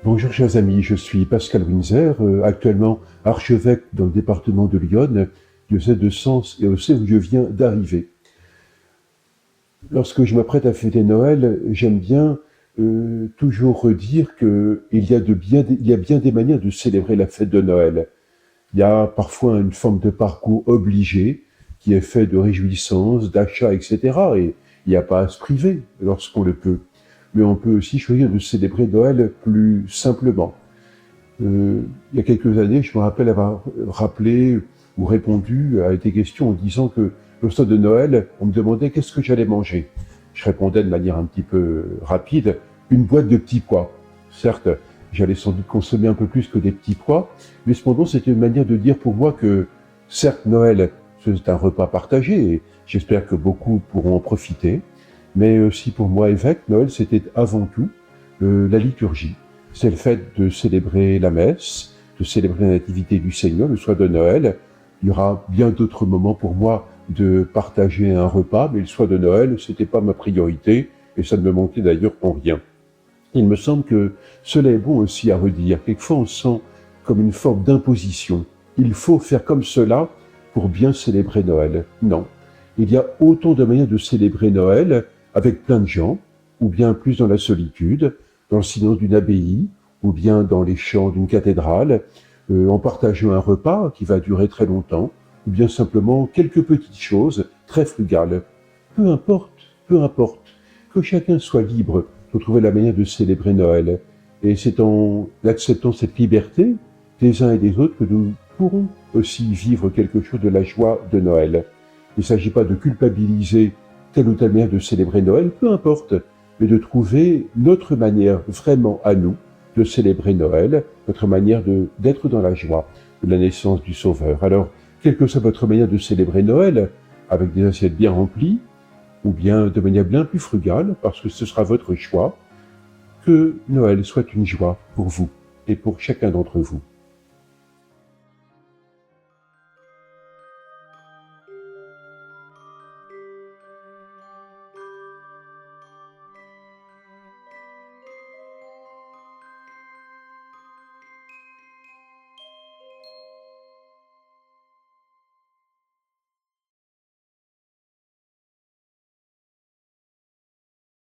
Bonjour chers amis, je suis Pascal Winzer, actuellement archevêque dans le département de l'Yonne, diocèse de Sens et Auxerre où je viens d'arriver. Lorsque je m'apprête à fêter Noël, j'aime bien toujours redire qu'il y a bien des manières de célébrer la fête de Noël. Il y a parfois une forme de parcours obligé qui est fait de réjouissances, d'achats, etc. Et il n'y a pas à se priver lorsqu'on le peut. Mais on peut aussi choisir de célébrer Noël plus simplement. Il y a quelques années, je me rappelle avoir rappelé ou répondu à des questions en disant que le soir de Noël, on me demandait qu'est-ce que j'allais manger. Je répondais de manière un petit peu rapide, une boîte de petits pois. Certes, j'allais sans doute consommer un peu plus que des petits pois, mais cependant, c'était une manière de dire pour moi que, certes, Noël, c'est un repas partagé, et j'espère que beaucoup pourront en profiter, mais aussi pour moi, évêque, Noël, c'était avant tout la liturgie. C'est le fait de célébrer la messe, de célébrer la nativité du Seigneur, le soir de Noël. Il y aura bien d'autres moments pour moi de partager un repas, mais le soir de Noël, c'était pas ma priorité, et ça ne me manquait d'ailleurs en rien. Il me semble que cela est bon aussi à redire. Quelquefois, on sent comme une forme d'imposition. Il faut faire comme cela pour bien célébrer Noël. Non. Il y a autant de manières de célébrer Noël avec plein de gens, ou bien plus dans la solitude, dans le silence d'une abbaye, ou bien dans les chants d'une cathédrale, en partageant un repas qui va durer très longtemps, ou bien simplement quelques petites choses très frugales. Peu importe, que chacun soit libre de trouver la manière de célébrer Noël. Et c'est en acceptant cette liberté des uns et des autres que nous pourrons aussi vivre quelque chose de la joie de Noël. Il ne s'agit pas de culpabiliser telle ou telle manière de célébrer Noël, peu importe, mais de trouver notre manière vraiment à nous de célébrer Noël, notre manière d'être dans la joie de la naissance du Sauveur. Alors, quelle que soit votre manière de célébrer Noël, avec des assiettes bien remplies, ou bien de manière bien plus frugale, parce que ce sera votre choix, que Noël soit une joie pour vous et pour chacun d'entre vous.